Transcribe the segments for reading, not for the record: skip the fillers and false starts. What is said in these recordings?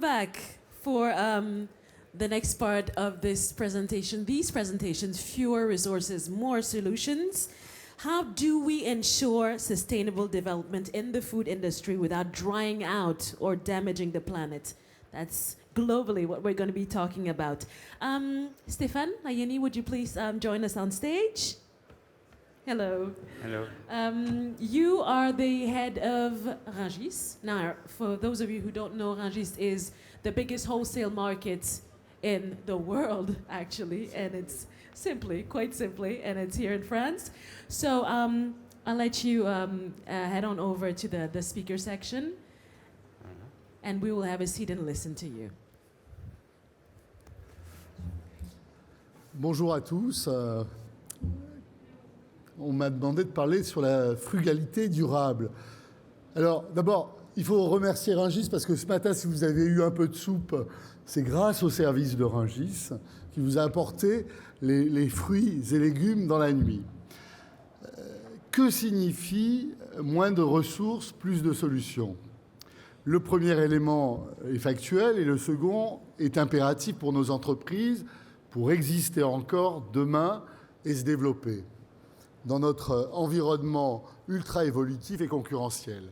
back for the next part of this presentation. These presentations, fewer resources, more solutions. How do we ensure sustainable development in the food industry without drying out or damaging the planet? That's globally what we're going to be talking about. Stéphane, Nayeni, would you please join us on stage? Hello. Hello. You are the head of Rungis. Now, for those of you who don't know, Rungis is the biggest wholesale market in the world, actually, and it's quite simply, and it's here in France. So I'll let you head on over to the speaker section, and we will have a seat and listen to you. Bonjour à tous. On m'a demandé de parler sur la frugalité durable. Alors, d'abord, il faut remercier Rungis parce que ce matin, si vous avez eu un peu de soupe, c'est grâce au service de Rungis qui vous a apporté les fruits et légumes dans la nuit. Que signifie moins de ressources, plus de solutions? Le premier élément est factuel et le second est impératif pour nos entreprises pour exister encore demain et se développer dans notre environnement ultra-évolutif et concurrentiel.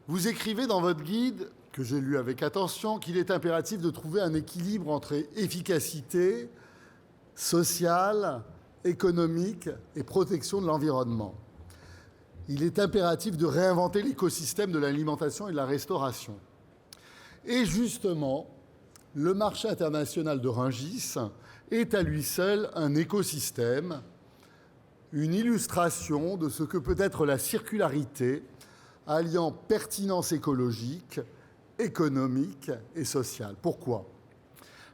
Vous écrivez dans votre guide, que j'ai lu avec attention, qu'il est impératif de trouver un équilibre entre efficacité sociale, économique et protection de l'environnement. Il est impératif de réinventer l'écosystème de l'alimentation et de la restauration. Et justement, le marché international de Rungis est à lui seul un écosystème, une illustration de ce que peut être la circularité, alliant pertinence écologique, économique et sociale. Pourquoi?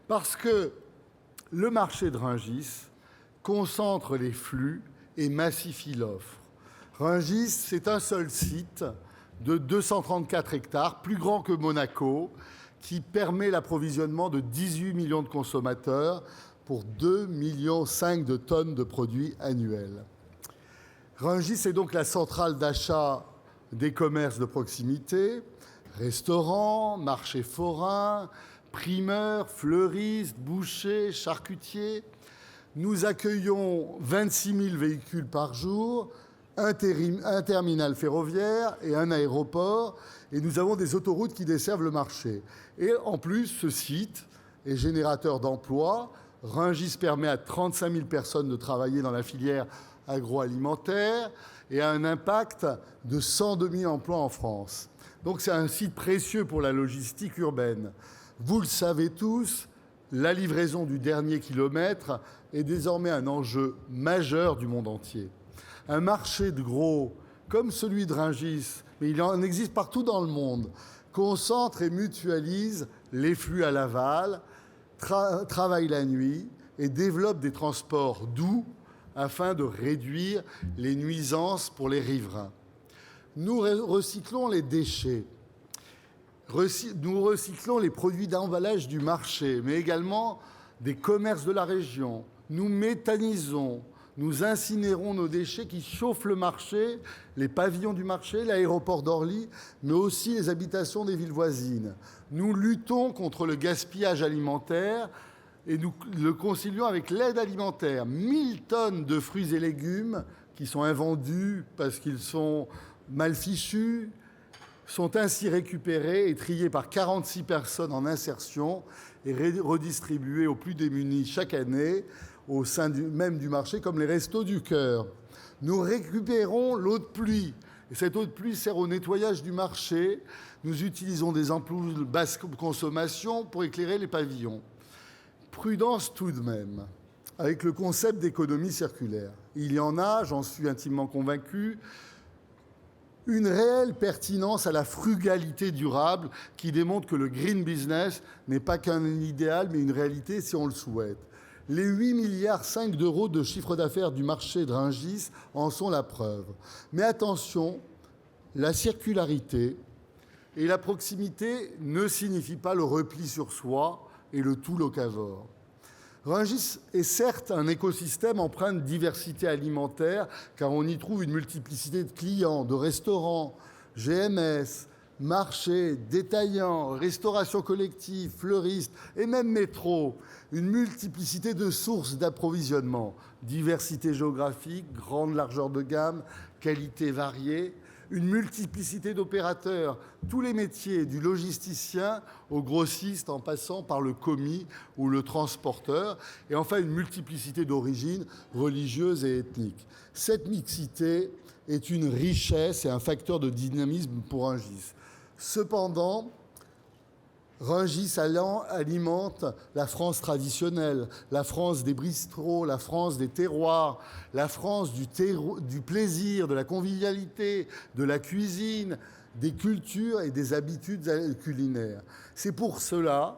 Parce que le marché de Rungis concentre les flux et massifie l'offre. Rungis, c'est un seul site de 234 hectares, plus grand que Monaco, qui permet l'approvisionnement de 18 millions de consommateurs pour 2,5 millions de tonnes de produits annuels. Rungis est donc la centrale d'achat des commerces de proximité, restaurants, marchés forains, primeurs, fleuristes, bouchers, charcutiers. Nous accueillons 26 000 véhicules par jour, un terminal ferroviaire et un aéroport, et nous avons des autoroutes qui desservent le marché. Et en plus, ce site est générateur d'emplois. Rungis permet à 35 000 personnes de travailler dans la filière agroalimentaire et a un impact de 102 000 emplois en France. Donc c'est un site précieux pour la logistique urbaine. Vous le savez tous, la livraison du dernier kilomètre est désormais un enjeu majeur du monde entier. Un marché de gros comme celui de Rungis, mais il en existe partout dans le monde, concentre et mutualise les flux à l'aval, travaille la nuit et développe des transports doux afin de réduire les nuisances pour les riverains. Nous recyclons les déchets, nous recyclons les produits d'emballage du marché, mais également des commerces de la région. Nous méthanisons, nous incinérons nos déchets qui chauffent le marché, les pavillons du marché, l'aéroport d'Orly, mais aussi les habitations des villes voisines. Nous luttons contre le gaspillage alimentaire et nous le concilions avec l'aide alimentaire. 1000 tonnes de fruits et légumes qui sont invendus parce qu'ils sont mal fichus sont ainsi récupérés et triés par 46 personnes en insertion et redistribués aux plus démunis chaque année au sein même du marché, comme les restos du cœur. Nous récupérons l'eau de pluie. Et cette eau de pluie sert au nettoyage du marché. Nous utilisons des ampoules de basse consommation pour éclairer les pavillons. Prudence tout de même, avec le concept d'économie circulaire. Il y en a, j'en suis intimement convaincu, une réelle pertinence à la frugalité durable qui démontre que le green business n'est pas qu'un idéal, mais une réalité si on le souhaite. Les 8,5 milliards d'euros de chiffre d'affaires du marché de Rungis en sont la preuve. Mais attention, la circularité et la proximité ne signifient pas le repli sur soi et le tout locavore. Rungis est certes un écosystème empreint de diversité alimentaire, car on y trouve une multiplicité de clients, de restaurants, GMS, marchés, détaillants, restauration collective, fleuristes et même métro, une multiplicité de sources d'approvisionnement, diversité géographique, grande largeur de gamme, qualité variée, une multiplicité d'opérateurs, tous les métiers, du logisticien au grossiste en passant par le commis ou le transporteur, et enfin une multiplicité d'origines religieuses et ethniques. Cette mixité est une richesse et un facteur de dynamisme pour Rungis. Cependant, Rungis alimente la France traditionnelle, la France des bistrots, la France des terroirs, la France du plaisir, de la convivialité, de la cuisine, des cultures et des habitudes culinaires. C'est pour cela,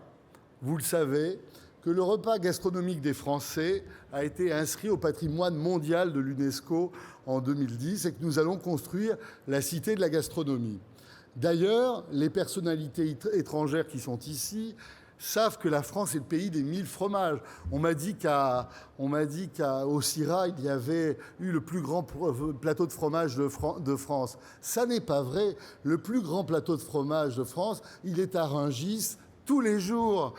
vous le savez, que le repas gastronomique des Français a été inscrit au patrimoine mondial de l'UNESCO en 2010 et que nous allons construire la cité de la gastronomie. D'ailleurs, les personnalités étrangères qui sont ici savent que la France est le pays des 1000 fromages. On m'a dit qu'au Sirha, il y avait eu le plus grand plateau de fromage de France. Ça n'est pas vrai. Le plus grand plateau de fromage de France, il est à Rungis, tous les jours.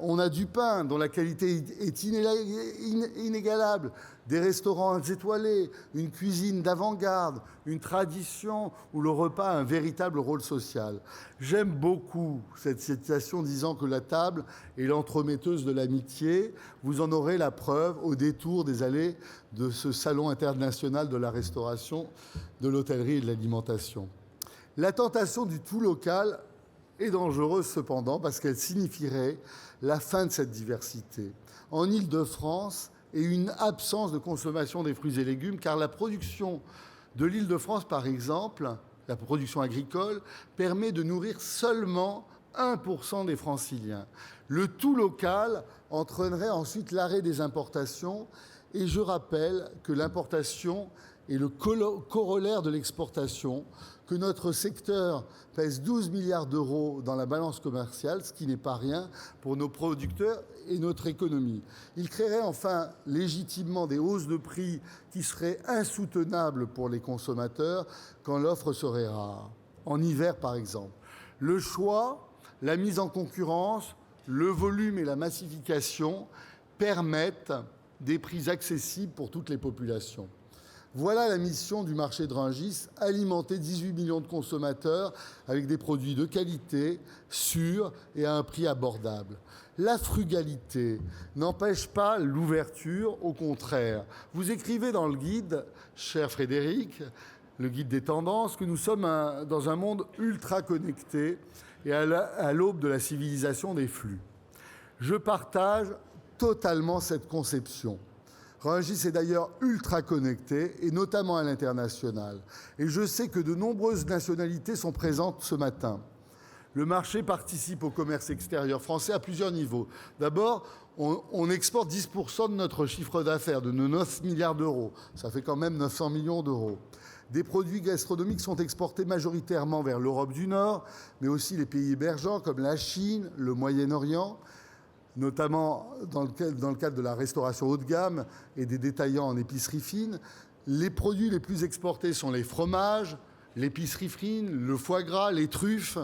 On a du pain dont la qualité est inégalable, des restaurants étoilés, une cuisine d'avant-garde, une tradition où le repas a un véritable rôle social. J'aime beaucoup cette citation disant que la table est l'entremetteuse de l'amitié. Vous en aurez la preuve au détour des allées de ce salon international de la restauration, de l'hôtellerie et de l'alimentation. La tentation du tout local est dangereuse cependant parce qu'elle signifierait la fin de cette diversité. En Île-de-France, et une absence de consommation des fruits et légumes, car la production de l'Île-de-France, par exemple, la production agricole, permet de nourrir seulement 1% des Franciliens. Le tout local entraînerait ensuite l'arrêt des importations, et je rappelle que l'importation est le corollaire de l'exportation, que notre secteur pèse 12 milliards d'euros dans la balance commerciale, ce qui n'est pas rien pour nos producteurs et notre économie. Il créerait enfin légitimement des hausses de prix qui seraient insoutenables pour les consommateurs quand l'offre serait rare. En hiver, par exemple. Le choix, la mise en concurrence, le volume et la massification permettent des prix accessibles pour toutes les populations. Voilà la mission du marché de Rungis, alimenter 18 millions de consommateurs avec des produits de qualité, sûrs et à un prix abordable. La frugalité n'empêche pas l'ouverture, au contraire. Vous écrivez dans le guide, cher Frédéric, le guide des tendances, que nous sommes dans un monde ultra connecté et à l'aube de la civilisation des flux. Je partage totalement cette conception. Rungis est d'ailleurs ultra connecté, et notamment à l'international. Et je sais que de nombreuses nationalités sont présentes ce matin. Le marché participe au commerce extérieur français à plusieurs niveaux. D'abord, on exporte 10% de notre chiffre d'affaires, de nos 9 milliards d'euros. Ça fait quand même 900 millions d'euros. Des produits gastronomiques sont exportés majoritairement vers l'Europe du Nord, mais aussi les pays émergents comme la Chine, le Moyen-Orient, notamment dans le cadre de la restauration haut de gamme et des détaillants en épicerie fine. Les produits les plus exportés sont les fromages, l'épicerie fine, le foie gras, les truffes.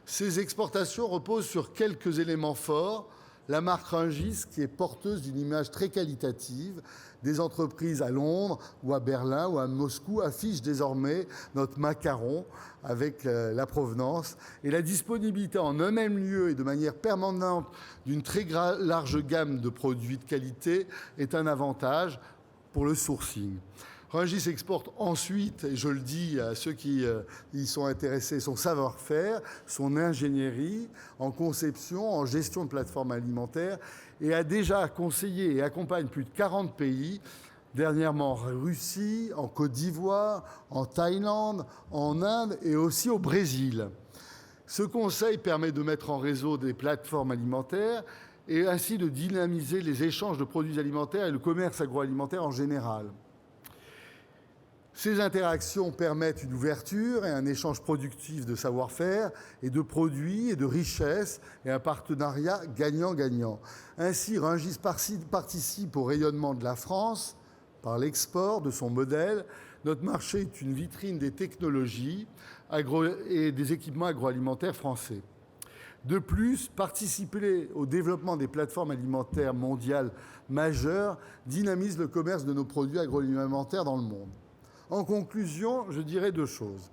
Ces exportations reposent sur quelques éléments forts. La marque Rungis, qui est porteuse d'une image très qualitative. Des entreprises à Londres ou à Berlin ou à Moscou affichent désormais notre macaron avec la provenance. Et la disponibilité en un même lieu et de manière permanente d'une très large gamme de produits de qualité est un avantage pour le sourcing. Rungis exporte ensuite, et je le dis à ceux qui y sont intéressés, son savoir-faire, son ingénierie en conception, en gestion de plateformes alimentaires, et a déjà conseillé et accompagne plus de 40 pays, dernièrement en Russie, en Côte d'Ivoire, en Thaïlande, en Inde et aussi au Brésil. Ce conseil permet de mettre en réseau des plateformes alimentaires et ainsi de dynamiser les échanges de produits alimentaires et le commerce agroalimentaire en général. Ces interactions permettent une ouverture et un échange productif de savoir-faire et de produits et de richesses et un partenariat gagnant-gagnant. Ainsi, Rungis participe au rayonnement de la France par l'export de son modèle. Notre marché est une vitrine des technologies et des équipements agroalimentaires français. De plus, participer au développement des plateformes alimentaires mondiales majeures dynamise le commerce de nos produits agroalimentaires dans le monde. En conclusion, je dirais 2 choses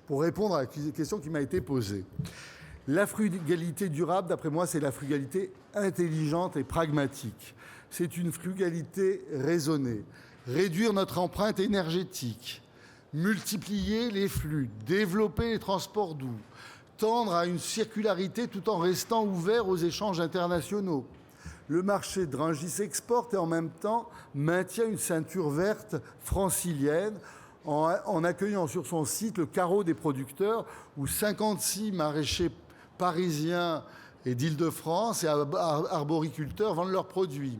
pour répondre à la question qui m'a été posée. La frugalité durable, d'après moi, c'est la frugalité intelligente et pragmatique. C'est une frugalité raisonnée. Réduire notre empreinte énergétique, multiplier les flux, développer les transports doux, tendre à une circularité tout en restant ouvert aux échanges internationaux. Le marché de Rungis exporte et en même temps maintient une ceinture verte francilienne en accueillant sur son site le carreau des producteurs où 56 maraîchers parisiens et d'Île-de-France et arboriculteurs vendent leurs produits.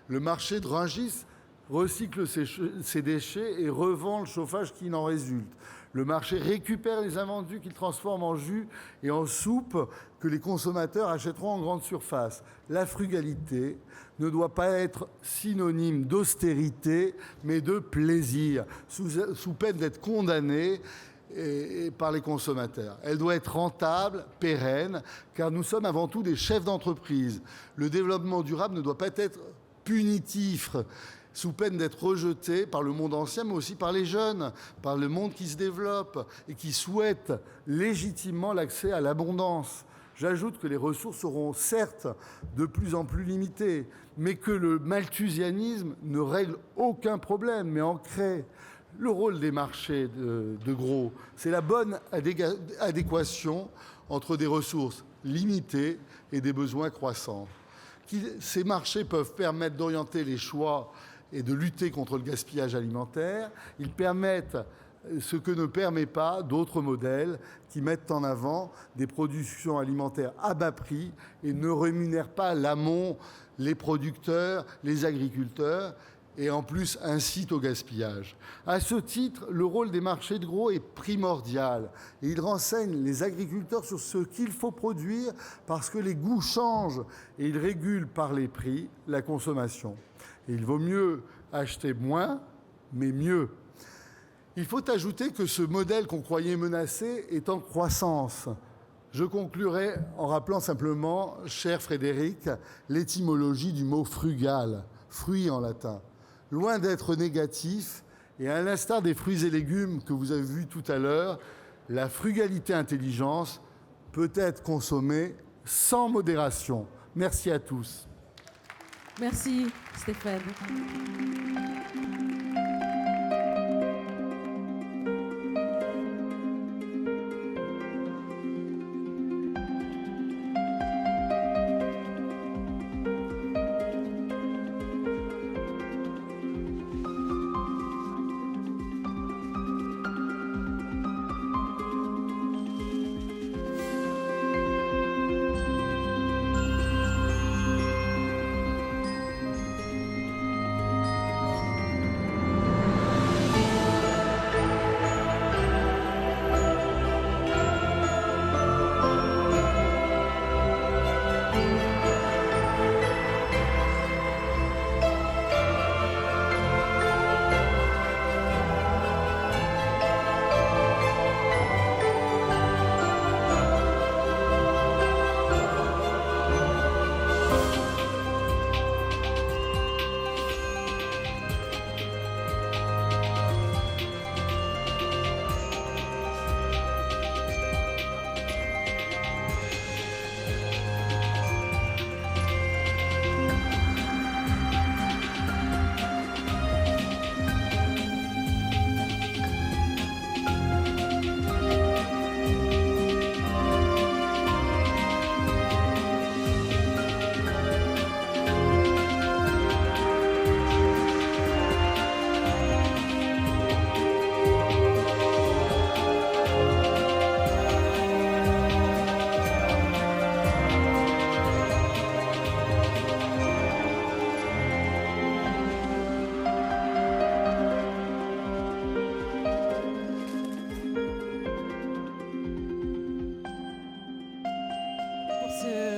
Le marché de Rungis recycle ses déchets et revend le chauffage qui en résulte. Le marché récupère les invendus qu'il transforme en jus et en soupe que les consommateurs achèteront en grande surface. La frugalité ne doit pas être synonyme d'austérité, mais de plaisir, sous peine d'être condamnée par les consommateurs. Elle doit être rentable, pérenne, car nous sommes avant tout des chefs d'entreprise. Le développement durable ne doit pas être punitif, sous peine d'être rejeté par le monde ancien, mais aussi par les jeunes, par le monde qui se développe et qui souhaite légitimement l'accès à l'abondance. J'ajoute que les ressources seront certes de plus en plus limitées, mais que le malthusianisme ne règle aucun problème, mais en crée. Le rôle des marchés de gros, c'est la bonne adéquation entre des ressources limitées et des besoins croissants. Ces marchés peuvent permettre d'orienter les choix et de lutter contre le gaspillage alimentaire. Ils permettent ce que ne permet pas d'autres modèles qui mettent en avant des productions alimentaires à bas prix et ne rémunèrent pas à l'amont les producteurs, les agriculteurs, et en plus incitent au gaspillage. À ce titre, le rôle des marchés de gros est primordial et il renseigne les agriculteurs sur ce qu'il faut produire parce que les goûts changent et ils régulent par les prix la consommation. Et il vaut mieux acheter moins, mais mieux. Il faut ajouter que ce modèle qu'on croyait menacé est en croissance. Je conclurai en rappelant simplement, cher Frédéric, l'étymologie du mot frugal, fruit en latin. Loin d'être négatif, et à l'instar des fruits et légumes que vous avez vus tout à l'heure, la frugalité intelligence peut être consommée sans modération. Merci à tous. Merci Stéphane.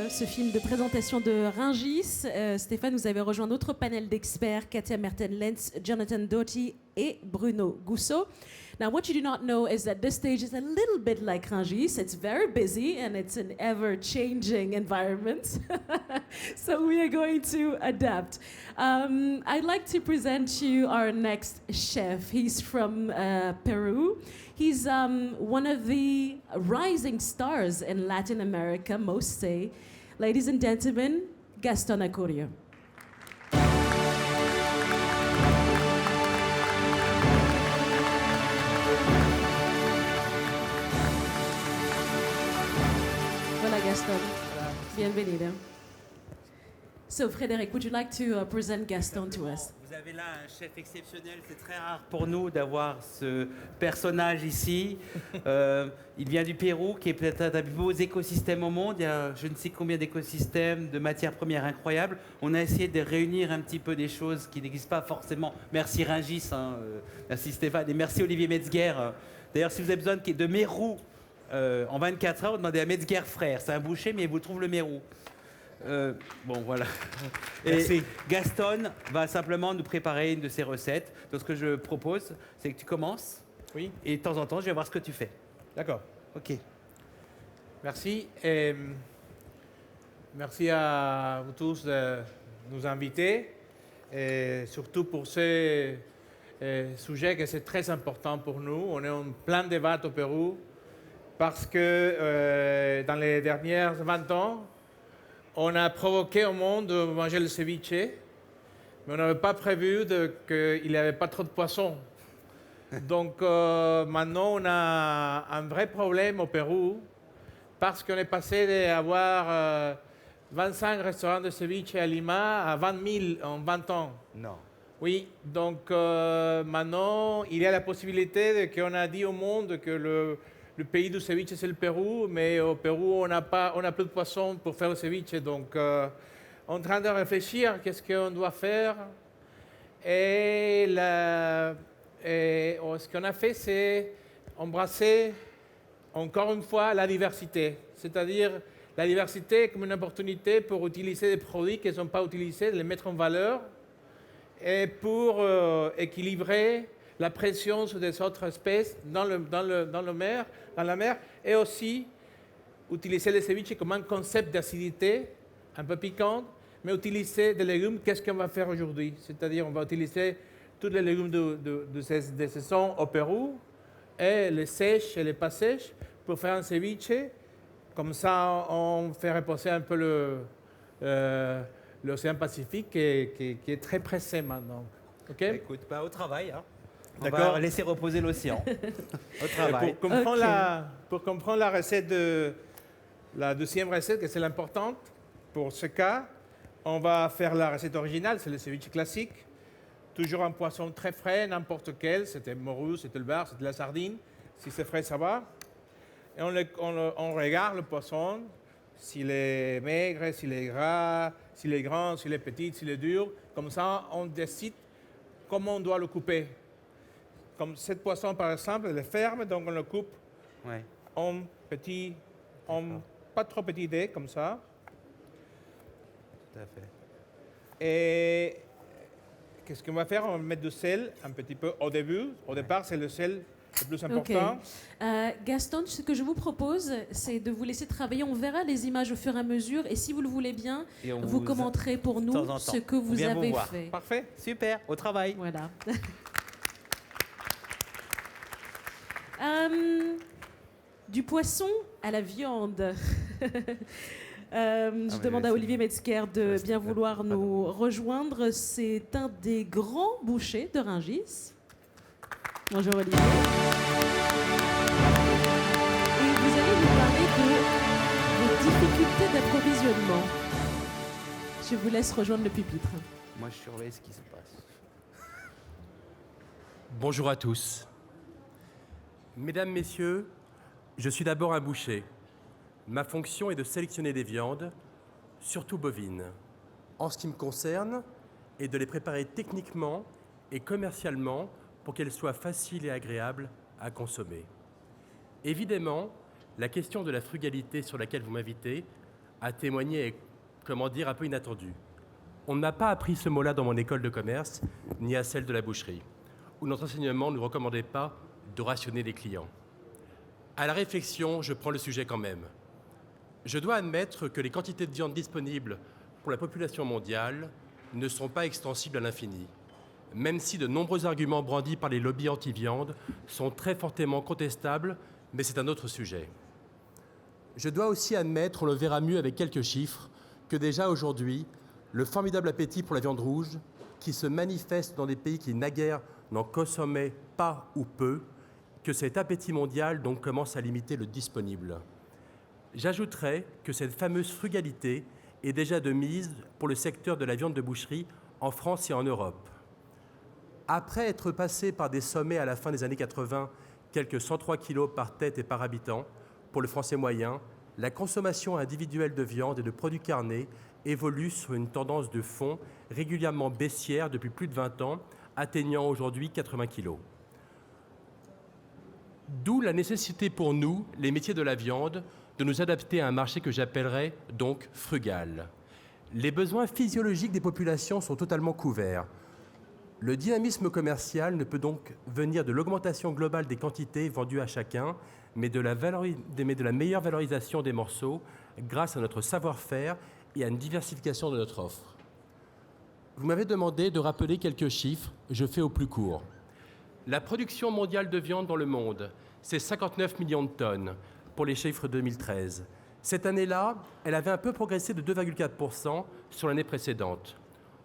Ce film de présentation de Rungis. Stéphane, vous avez rejoint notre panel d'experts, Katia Merten-Lenz, Jonathan Doughty et Bruno Gousso. Now, what you do not know is that this stage is a little bit like Rungis. It's very busy and it's an ever-changing environment. So we are going to adapt. I'd like to present you our next chef. He's from Peru. He's one of the rising stars in Latin America, most say. Ladies and gentlemen, Gaston Acurio. Hola, Gaston. Bienvenido. So, Frédéric, would you like to present Gaston to us? Vous avez là un chef exceptionnel, c'est très rare pour nous d'avoir ce personnage ici. Il vient du Pérou, qui est peut-être un des plus beaux écosystèmes au monde. Il y a je ne sais combien d'écosystèmes, de matières premières incroyables. On a essayé de réunir un petit peu des choses qui n'existent pas forcément. Merci Rungis, merci Stéphane, et merci Olivier Metzger. D'ailleurs, si vous avez besoin de mérou en 24 heures, vous demandez à Metzger frère. C'est un boucher, mais il vous trouve le mérou. Bon, voilà. Et Gaston va simplement nous préparer une de ses recettes. Donc, ce que je propose, c'est que tu commences. Oui. Et de temps en temps, je vais voir ce que tu fais. D'accord. OK. Merci. Et merci à vous tous de nous inviter. Et surtout pour ce sujet que c'est très important pour nous. On est en plein débat au Pérou parce que dans les dernières 20 ans, on a provoqué au monde de manger le ceviche, mais on n'avait pas prévu qu'il n'y avait pas trop de poissons. Donc maintenant, on a un vrai problème au Pérou parce qu'on est passé d'avoir 25 restaurants de ceviche à Lima à 20 000 en 20 ans. Non. Oui, donc maintenant, il y a la possibilité qu'on a dit au monde que le pays du ceviche, c'est le Pérou, mais au Pérou, on n'a plus de poissons pour faire le ceviche. Donc, en train de réfléchir, qu'est-ce qu'on doit faire. Et ce qu'on a fait, c'est embrasser, encore une fois, la diversité. C'est-à-dire, la diversité comme une opportunité pour utiliser des produits qui ne sont pas utilisés, de les mettre en valeur, et pour équilibrer la pression sur des autres espèces dans la mer, et aussi utiliser le ceviche comme un concept d'acidité un peu piquante, mais utiliser des légumes. Qu'est-ce qu'on va faire aujourd'hui? C'est-à-dire on va utiliser tous les légumes de saison au Pérou, et les sèches et les pas sèches, pour faire un ceviche. Comme ça, on fait reposer un peu l'océan Pacifique qui est très pressé maintenant. OK? Écoute, au travail. On D'accord. va laisser reposer l'océan. Au travail. Pour comprendre la recette la deuxième recette, que c'est l'importante pour ce cas, on va faire la recette originale, c'est le ceviche classique. Toujours un poisson très frais, n'importe quel. C'était morue, c'était le bar, c'était la sardine. Si c'est frais, ça va. Et on regarde le poisson, s'il est maigre, s'il est gras, s'il est grand, s'il est petit, s'il est dur. Comme ça, on décide comment on doit le couper. Comme ce poisson, par exemple, il est ferme, donc on le coupe en petits, pas trop petits dés, comme ça. Tout à fait. Et qu'est-ce qu'on va faire? On va mettre du sel un petit peu au début. Au départ, c'est le sel le plus important. Gaston, ce que je vous propose, c'est de vous laisser travailler. On verra les images au fur et à mesure. Et si vous le voulez bien, vous commenterez pour nous ce que vous avez fait. Parfait. Super, au travail. Voilà. Du poisson à la viande. Je demande à Olivier Metzger de bien vouloir nous rejoindre. C'est un des grands bouchers de Rungis. Bonjour Olivier. Et vous allez nous parler de vos difficultés d'approvisionnement. Je vous laisse rejoindre le pupitre. Moi, je surveille ce qui se passe. Bonjour à tous. Mesdames, Messieurs, je suis d'abord un boucher. Ma fonction est de sélectionner des viandes, surtout bovines, en ce qui me concerne, et de les préparer techniquement et commercialement pour qu'elles soient faciles et agréables à consommer. Évidemment, la question de la frugalité sur laquelle vous m'invitez a témoigné est, comment dire, un peu inattendue. On ne m'a pas appris ce mot-là dans mon école de commerce, ni à celle de la boucherie. où notre enseignement ne nous recommandait pas de rationner les clients. À la réflexion, je prends le sujet quand même. Je dois admettre que les quantités de viande disponibles pour la population mondiale ne sont pas extensibles à l'infini, même si de nombreux arguments brandis par les lobbies anti-viande sont très fortement contestables, mais c'est un autre sujet. Je dois aussi admettre, on le verra mieux avec quelques chiffres, que déjà aujourd'hui, le formidable appétit pour la viande rouge, qui se manifeste dans des pays qui naguère n'en consommaient pas ou peu, que cet appétit mondial donc commence à limiter le disponible. J'ajouterai que cette fameuse frugalité est déjà de mise pour le secteur de la viande de boucherie en France et en Europe. Après être passé par des sommets à la fin des années 80, quelques 103 kg par tête et par habitant, pour le français moyen, la consommation individuelle de viande et de produits carnés évolue sur une tendance de fond régulièrement baissière depuis plus de 20 ans, atteignant aujourd'hui 80 kg. D'où la nécessité pour nous, les métiers de la viande, de nous adapter à un marché que j'appellerais donc frugal. Les besoins physiologiques des populations sont totalement couverts. Le dynamisme commercial ne peut donc venir de l'augmentation globale des quantités vendues à chacun, mais de la meilleure valorisation des morceaux grâce à notre savoir-faire et à une diversification de notre offre. Vous m'avez demandé de rappeler quelques chiffres, je fais au plus court. La production mondiale de viande dans le monde, c'est 59 millions de tonnes pour les chiffres 2013. Cette année-là, elle avait un peu progressé de 2,4% sur l'année précédente.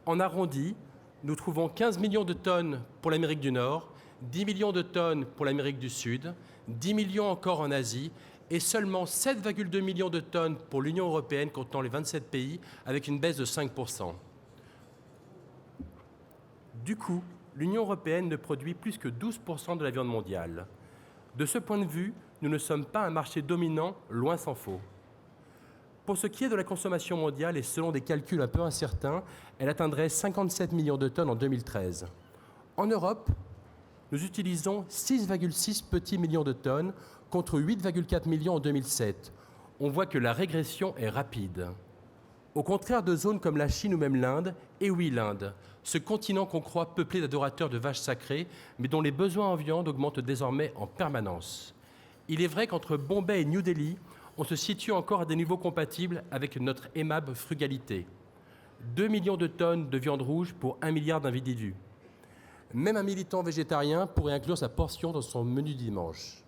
En arrondi, nous trouvons 15 millions de tonnes pour l'Amérique du Nord, 10 millions de tonnes pour l'Amérique du Sud, 10 millions encore en Asie et seulement 7,2 millions de tonnes pour l'Union européenne comptant les 27 pays avec une baisse de 5%. Du coup, l'Union européenne ne produit plus que 12% de la viande mondiale. De ce point de vue, nous ne sommes pas un marché dominant, loin s'en faut. Pour ce qui est de la consommation mondiale, et selon des calculs un peu incertains, elle atteindrait 57 millions de tonnes en 2013. En Europe, nous utilisons 6,6 petits millions de tonnes contre 8,4 millions en 2007. On voit que la régression est rapide. Au contraire de zones comme la Chine ou même l'Inde, et oui l'Inde, ce continent qu'on croit peuplé d'adorateurs de vaches sacrées, mais dont les besoins en viande augmentent désormais en permanence. Il est vrai qu'entre Bombay et New Delhi, on se situe encore à des niveaux compatibles avec notre aimable frugalité. 2 millions de tonnes de viande rouge pour 1 milliard d'individus. Même un militant végétarien pourrait inclure sa portion dans son menu dimanche.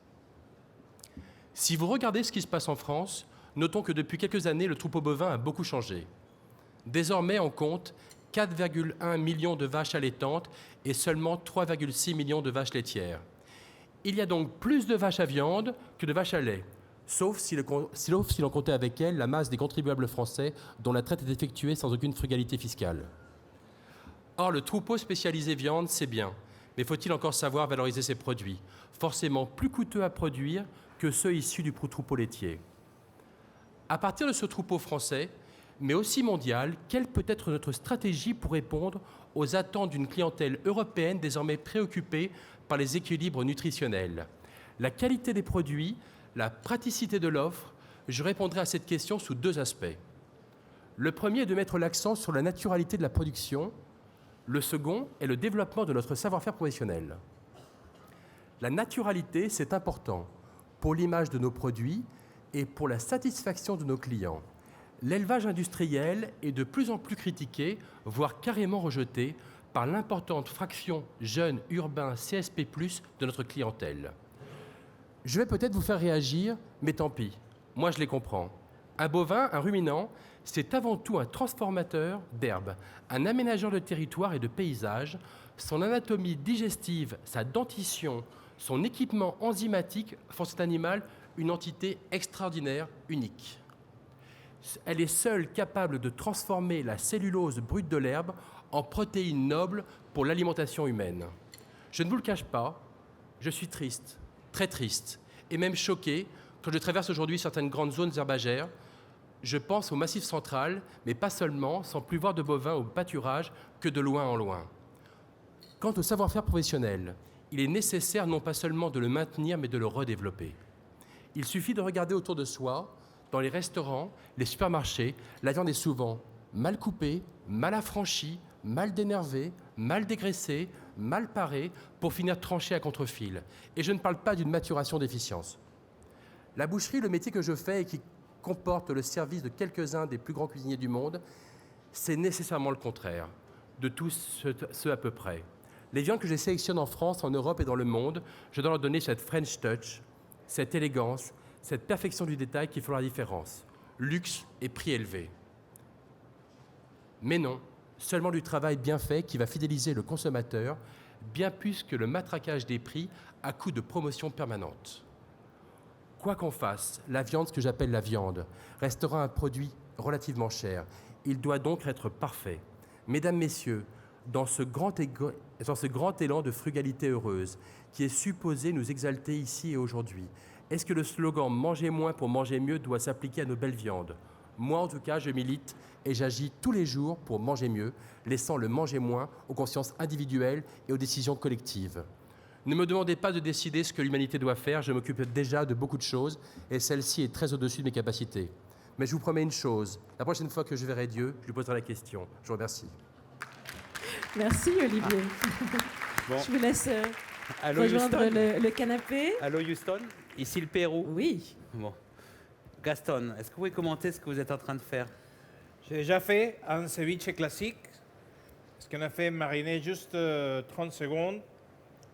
Si vous regardez ce qui se passe en France, notons que depuis quelques années, le troupeau bovin a beaucoup changé. Désormais, on compte 4,1 millions de vaches allaitantes et seulement 3,6 millions de vaches laitières. Il y a donc plus de vaches à viande que de vaches à lait, sauf si l'on comptait avec elles la masse des contribuables français dont la traite est effectuée sans aucune frugalité fiscale. Or, le troupeau spécialisé viande, c'est bien, mais faut-il encore savoir valoriser ses produits, forcément plus coûteux à produire que ceux issus du troupeau laitier. À partir de ce troupeau français, mais aussi mondial, quelle peut être notre stratégie pour répondre aux attentes d'une clientèle européenne désormais préoccupée par les équilibres nutritionnels? La qualité des produits, la praticité de l'offre, je répondrai à cette question sous deux aspects. Le premier est de mettre l'accent sur la naturalité de la production. Le second est le développement de notre savoir-faire professionnel. La naturalité, c'est important pour l'image de nos produits et pour la satisfaction de nos clients. L'élevage industriel est de plus en plus critiqué, voire carrément rejeté, par l'importante fraction jeunes, urbains, CSP+, de notre clientèle. Je vais peut-être vous faire réagir, mais tant pis, moi je les comprends. Un bovin, un ruminant, c'est avant tout un transformateur d'herbes, un aménageur de territoire et de paysage. Son anatomie digestive, sa dentition, son équipement enzymatique font cet animal une entité extraordinaire, unique. Elle est seule capable de transformer la cellulose brute de l'herbe en protéines nobles pour l'alimentation humaine. Je ne vous le cache pas, je suis triste, très triste, et même choqué quand je traverse aujourd'hui certaines grandes zones herbagères. Je pense au Massif central, mais pas seulement, sans plus voir de bovins au pâturage que de loin en loin. Quant au savoir-faire professionnel, il est nécessaire non pas seulement de le maintenir, mais de le redévelopper. Il suffit de regarder autour de soi, dans les restaurants, les supermarchés, la viande est souvent mal coupée, mal affranchie, mal dénervée, mal dégraissée, mal parés, pour finir tranchés à contre-fil. Et je ne parle pas d'une maturation d'efficience. La boucherie, le métier que je fais et qui comporte le service de quelques-uns des plus grands cuisiniers du monde, c'est nécessairement le contraire de tout ce à peu près. Les viandes que je sélectionne en France, en Europe et dans le monde, je dois leur donner cette French touch, cette élégance, cette perfection du détail qui font la différence. Luxe et prix élevé. Mais non, seulement du travail bien fait qui va fidéliser le consommateur, bien plus que le matraquage des prix à coup de promotion permanente. Quoi qu'on fasse, la viande, ce que j'appelle la viande, restera un produit relativement cher. Il doit donc être parfait. Mesdames, Messieurs, dans ce grand élan de frugalité heureuse qui est supposé nous exalter ici et aujourd'hui, est-ce que le slogan « Mangez moins pour manger mieux » doit s'appliquer à nos belles viandes? Moi, en tout cas, je milite et j'agis tous les jours pour manger mieux, laissant le manger moins aux consciences individuelles et aux décisions collectives. Ne me demandez pas de décider ce que l'humanité doit faire, je m'occupe déjà de beaucoup de choses et celle-ci est très au-dessus de mes capacités. Mais je vous promets une chose, la prochaine fois que je verrai Dieu, je lui poserai la question. Je vous remercie. Merci Olivier. Bon. Je vous laisse Allô, rejoindre Houston. le canapé. Allô Houston, ici le Pérou. Oui. Bon. Gaston, est-ce que vous pouvez commenter ce que vous êtes en train de faire? J'ai déjà fait un ceviche classique, ce qu'on a fait mariner juste 30 secondes.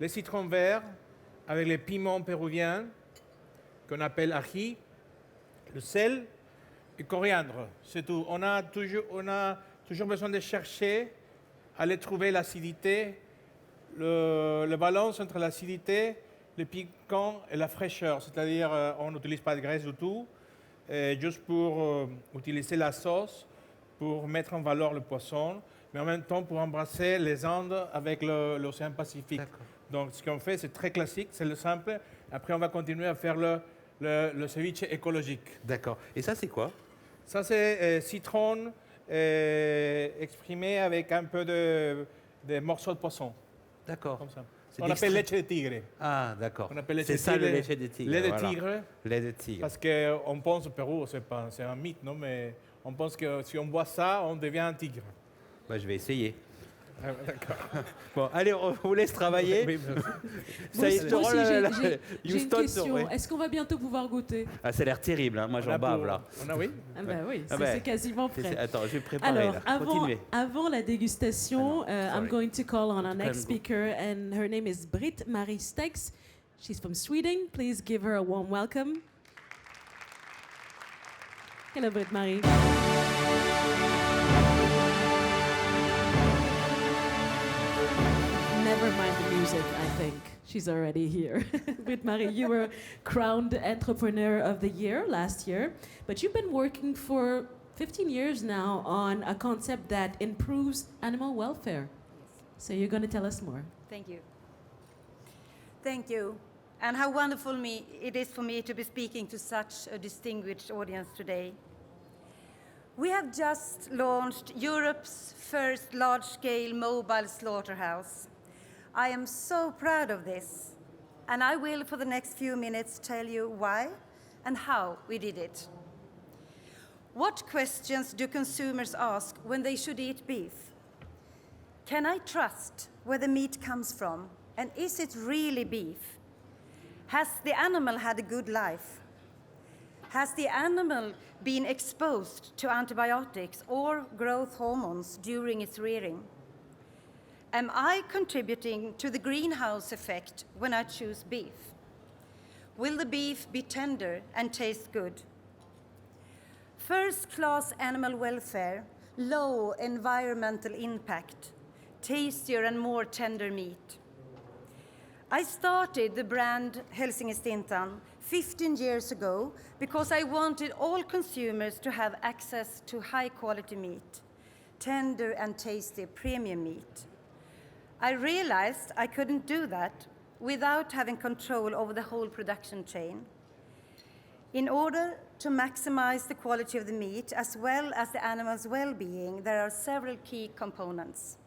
Les citrons verts avec les piments péruviens qu'on appelle ají, le sel et coriandre, c'est tout. On a toujours besoin de chercher, aller trouver l'acidité, le balance entre l'acidité, le piquant et la fraîcheur. C'est-à-dire, on n'utilise pas de graisse du tout, juste pour utiliser la sauce, pour mettre en valeur le poisson, mais en même temps pour embrasser les Andes avec l'océan Pacifique. Donc, ce qu'on fait, c'est très classique, c'est le simple. Après, on va continuer à faire le ceviche écologique. D'accord. Et ça, c'est quoi? Ça, c'est citron exprimé avec un peu de morceaux de poisson. D'accord. Comme ça. C'est On appelle d'extrait- lait de tigre. Ah, d'accord. On appelle C'est ça le lait de tigre. Lait de voilà. tigre. Lait de tigre. Parce qu'on pense au Pérou, c'est un mythe, non? Mais on pense que si on boit ça, on devient un tigre. Bah, je vais essayer. D'accord. Bon, allez, on vous laisse travailler. Oui, merci. Ça y est, Moi aussi, j'ai une Houston, question. ouais. Est-ce qu'on va bientôt pouvoir goûter? Ah, ça a l'air terrible, hein. Moi j'en bave là. On a, oui. Ah bah oui, Ah bah, c'est quasiment prêt. Attends, je vais préparer Alors, là. Continuez. avant la dégustation, I'm sorry. going to call on our Tout next calme. speaker, and her name is Britt-Marie Stex. She's from Sweden. Please give her a warm welcome. Hello, Britt-Marie. Never mind the music, I think. She's already here. Britt-Marie, you were crowned Entrepreneur of the Year last year, but you've been working for 15 years now on a concept that improves animal welfare. So you're going to tell us more. Thank you. Thank you. And how wonderful it is for me to be speaking to such a distinguished audience today. We have just launched Europe's first large-scale mobile slaughterhouse. I am so proud of this, and I will, for the next few minutes, tell you why and how we did it. What questions do consumers ask when they should eat beef? Can I trust where the meat comes from, and is it really beef? Has the animal had a good life? Has the animal been exposed to antibiotics or growth hormones during its rearing? Am I contributing to the greenhouse effect when I choose beef? Will the beef be tender and taste good? First-class animal welfare, low environmental impact, tastier and more tender meat. I started the brand Hälsingestintan 15 years ago because I wanted all consumers to have access to high-quality meat, tender and tasty premium meat. I realized I couldn't do that without having control over the whole production chain. In order to maximize the quality of the meat as well as the animal's well-being, there are several key components.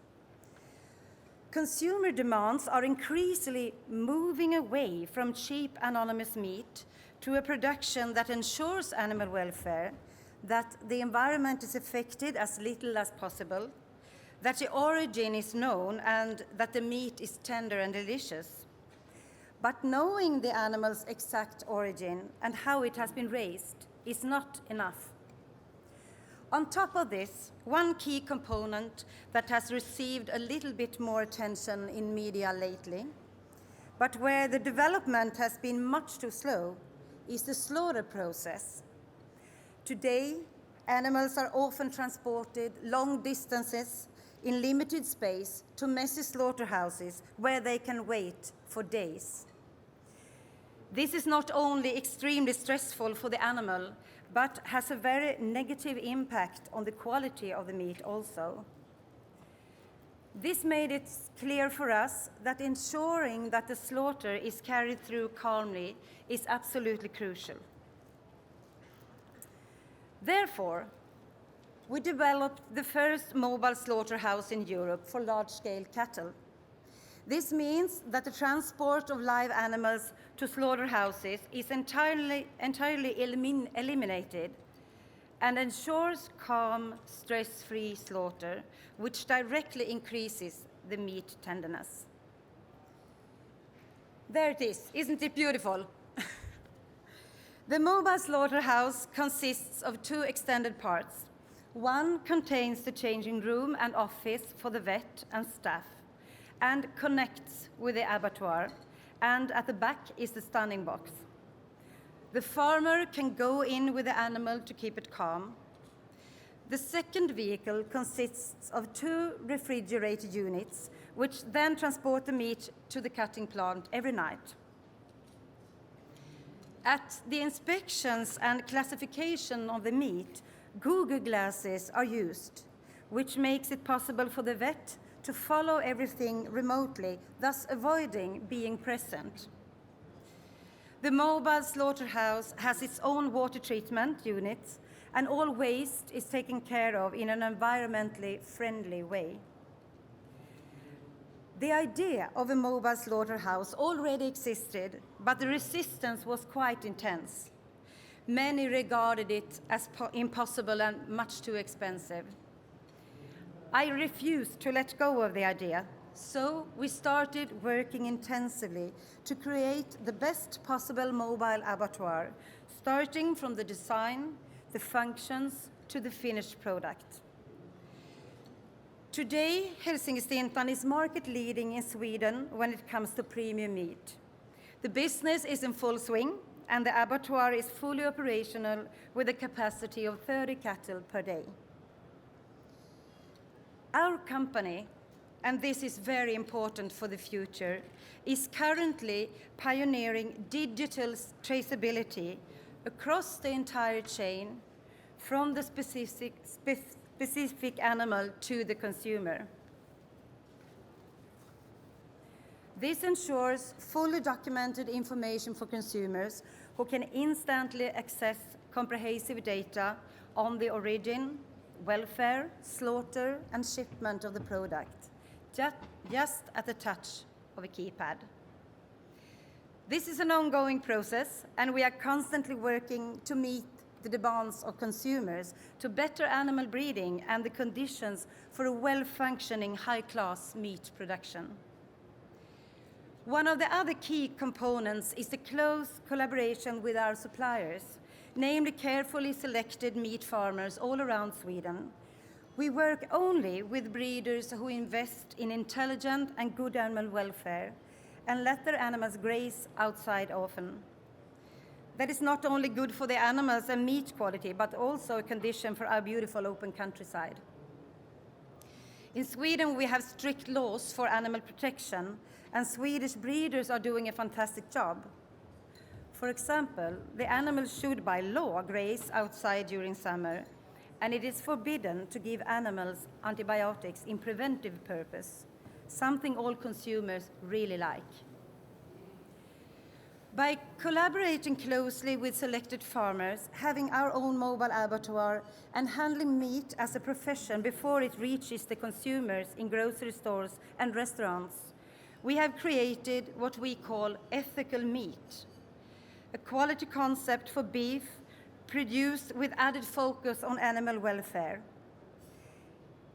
Consumer demands are increasingly moving away from cheap anonymous meat to a production that ensures animal welfare, that the environment is affected as little as possible, that the origin is known and that the meat is tender and delicious. But knowing the animal's exact origin and how it has been raised is not enough. On top of this, one key component that has received a little bit more attention in media lately, but where the development has been much too slow, is the slaughter process. Today, animals are often transported long distances in limited space to messy slaughterhouses where they can wait for days. This is not only extremely stressful for the animal, but has a very negative impact on the quality of the meat also. This made it clear for us that ensuring that the slaughter is carried through calmly is absolutely crucial. Therefore, we developed the first mobile slaughterhouse in Europe for large-scale cattle. This means that the transport of live animals to slaughterhouses is entirely eliminated and ensures calm, stress-free slaughter, which directly increases the meat tenderness. There it is. Isn't it beautiful? The mobile slaughterhouse consists of two extended parts. One contains the changing room and office for the vet and staff, and connects with the abattoir, and at the back is the stunning box. The farmer can go in with the animal to keep it calm. The second vehicle consists of two refrigerated units, which then transport the meat to the cutting plant every night. At the inspections and classification of the meat, Google glasses are used, which makes it possible for the vet to follow everything remotely, thus avoiding being present. The mobile slaughterhouse has its own water treatment units, and all waste is taken care of in an environmentally friendly way. The idea of a mobile slaughterhouse already existed, but the resistance was quite intense. Many regarded it as impossible and much too expensive. I refused to let go of the idea, so we started working intensively to create the best possible mobile abattoir, starting from the design, the functions, to the finished product. Today, Hälsingestintan is market leading in Sweden when it comes to premium meat. The business is in full swing, and the abattoir is fully operational with a capacity of 30 cattle per day. Our company, and this is very important for the future, is currently pioneering digital traceability across the entire chain, from the specific animal to the consumer. This ensures fully documented information for consumers who can instantly access comprehensive data on the origin, welfare, slaughter, and shipment of the product, just at the touch of a keypad. This is an ongoing process, and we are constantly working to meet the demands of consumers to better animal breeding and the conditions for a well-functioning, high-class meat production. One of the other key components is the close collaboration with our suppliers, namely carefully selected meat farmers all around Sweden. We work only with breeders who invest in intelligent and good animal welfare and let their animals graze outside often. That is not only good for the animals and meat quality, but also a condition for our beautiful open countryside. In Sweden, we have strict laws for animal protection, and Swedish breeders are doing a fantastic job. For example, the animals should by law graze outside during summer, and it is forbidden to give animals antibiotics in preventive purpose, something all consumers really like. By collaborating closely with selected farmers, having our own mobile abattoir, and handling meat as a profession before it reaches the consumers in grocery stores and restaurants, we have created what we call ethical meat, a quality concept for beef produced with added focus on animal welfare.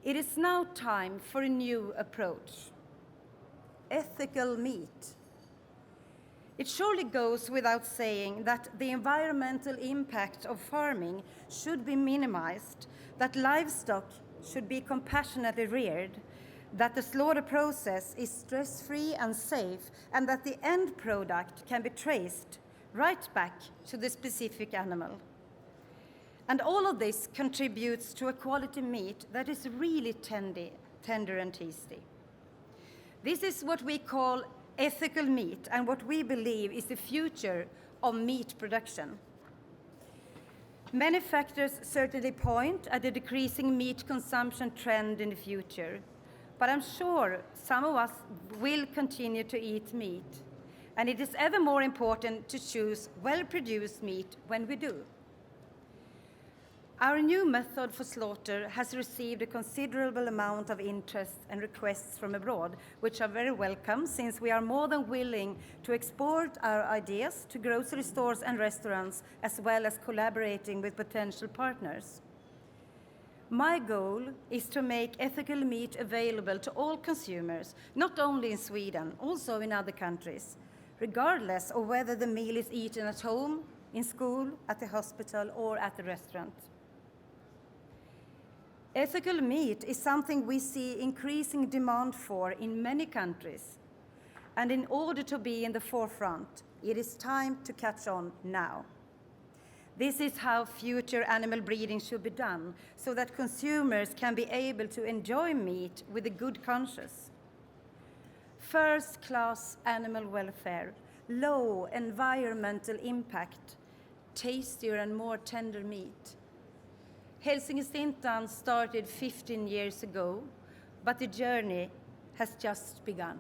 It is now time for a new approach. Ethical meat. It surely goes without saying that the environmental impact of farming should be minimized, that livestock should be compassionately reared, that the slaughter process is stress-free and safe, and that the end product can be traced right back to the specific animal. And all of this contributes to a quality meat that is really tender and tasty. This is what we call ethical meat and what we believe is the future of meat production. Many factors certainly point at a decreasing meat consumption trend in the future, but I'm sure some of us will continue to eat meat, and it is ever more important to choose well-produced meat when we do. Our new method for slaughter has received a considerable amount of interest and requests from abroad, which are very welcome since we are more than willing to export our ideas to grocery stores and restaurants, as well as collaborating with potential partners. My goal is to make ethical meat available to all consumers, not only in Sweden, also in other countries, regardless of whether the meal is eaten at home, in school, at the hospital, or at the restaurant. Ethical meat is something we see increasing demand for in many countries. And in order to be in the forefront, it is time to catch on now. This is how future animal breeding should be done, so that consumers can be able to enjoy meat with a good conscience. First-class animal welfare, low environmental impact, tastier and more tender meat. Helsingin started 15 years ago, but the journey has just begun.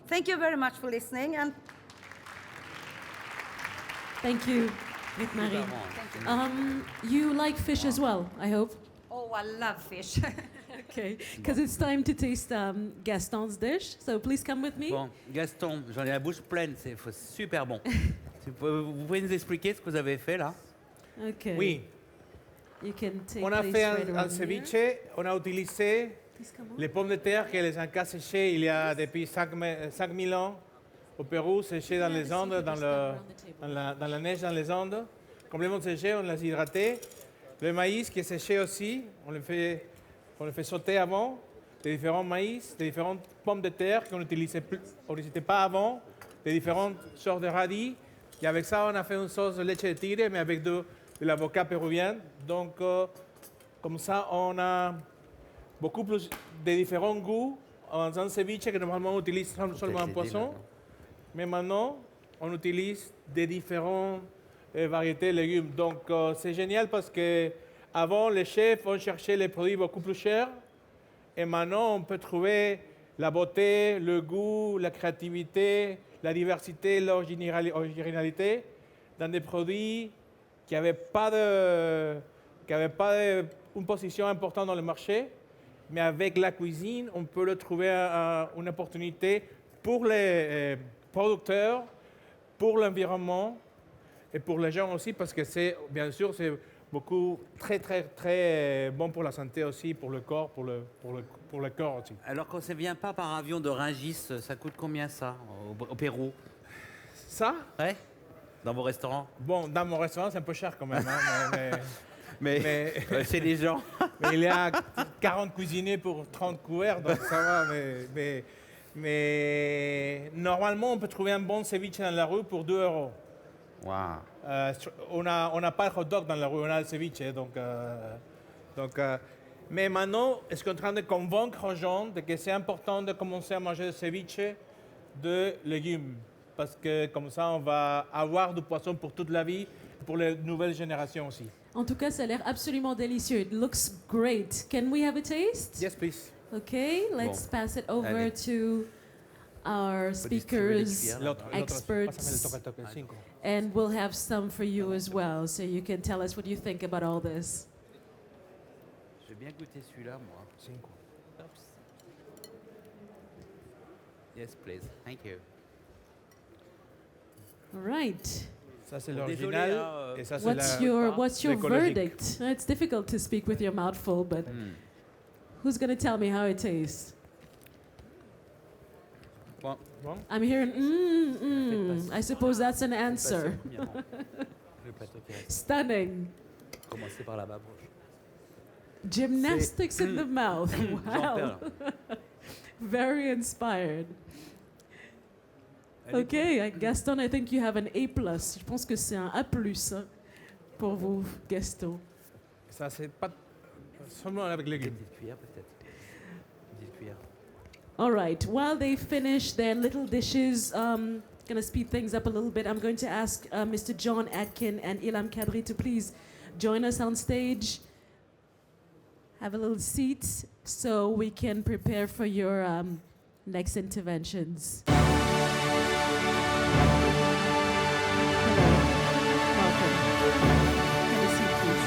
Thank you very much for listening. And Thank you, Britt-Marie. You like fish as well, I hope? oh, I love fish. Okay, because it's time to taste Gaston's dish. So please come with me. Bon, Gaston, j'en ai la bouche pleine, c'est super bon. Vous pouvez nous expliquer ce que vous avez fait là? Okay. Oui, You can take on a place fait right un around ceviche, here. on a utilisé Please come on. les pommes de terre que les Incas séchaient il y a depuis 5000 ans au Pérou, séchées dans les Andes, dans la neige dans les Andes. Complètement séchées, on les a hydratées. Le maïs qui est séché aussi, on le fait sauter avant, des différents maïs, des différentes pommes de terre qu'on n'utilisait pas avant, des différentes sortes de radis. Et avec ça, on a fait une sauce de leche de tigre, mais avec de l'avocat péruvien. Donc, comme ça, on a beaucoup plus de différents goûts dans un ceviche que normalement on utilise seulement un poisson. Mais maintenant, on utilise des différentes variétés de légumes. Donc, c'est génial parce que avant, les chefs ont cherché les produits beaucoup plus chers. Et maintenant, on peut trouver la beauté, le goût, la créativité, la diversité, l'originalité dans des produits qui n'avaient pas une position importante dans le marché. Mais avec la cuisine, on peut le trouver une opportunité pour les producteurs, pour l'environnement et pour les gens aussi, parce que c'est, bien sûr, c'est beaucoup, très bon pour la santé aussi, pour le corps, pour le corps aussi. Alors quand ça ne vient pas par avion de Rungis, ça coûte combien ça au Pérou? Ça? Ouais. Dans vos restaurants? Bon, dans mon restaurant, c'est un peu cher quand même. Hein, mais c'est des gens. mais il y a 40 cuisiniers pour 30 couverts, donc ça va. Mais normalement, on peut trouver un bon ceviche dans la rue pour 2 €. Wow. On n'a pas de hot dog dans la rue, on a le ceviche. Mais maintenant, est-ce qu'on est en train de convaincre aux gens que c'est important de commencer à manger le ceviche de légumes? Parce que comme ça, on va avoir du poisson pour toute la vie, pour les nouvelles générations aussi. En tout cas, ça a l'air absolument délicieux. It looks great. Can we have a taste? Yes, please. Okay, let's Bon. pass it over Allez. to our distribuer les speakers, cuillères. experts, Pásame el toque, 5. and we'll have some for you as well, so you can tell us what you think about all this. Je vais bien goûter celui-là, moi. 5. Oops. Yes, please. Thank you. All right. Ça, c'est Désolé, l'original. hein, Et ça, c'est What's la... your l'écologique. verdict? It's difficult to speak with your mouth full, but Who's going to tell me how it tastes? I'm hearing, I suppose that's an answer. Stunning. Commencer par la bas broche. Gymnastics in the mouth. J'en Wow. perds. Very inspired. Okay, Gaston, I think you have an A+. Je pense que c'est un A+, hein, pour vous, Gaston. Ça, c'est pas seulement avec Une légumes. petite cuillère peut-être. Une petite cuillère. All right, while they finish their little dishes, gonna speed things up a little bit. I'm going to ask Mr. John Atkin and Ilham Kadri to please join us on stage. Have a little seat so we can prepare for your next interventions. Welcome. Have a seat, please.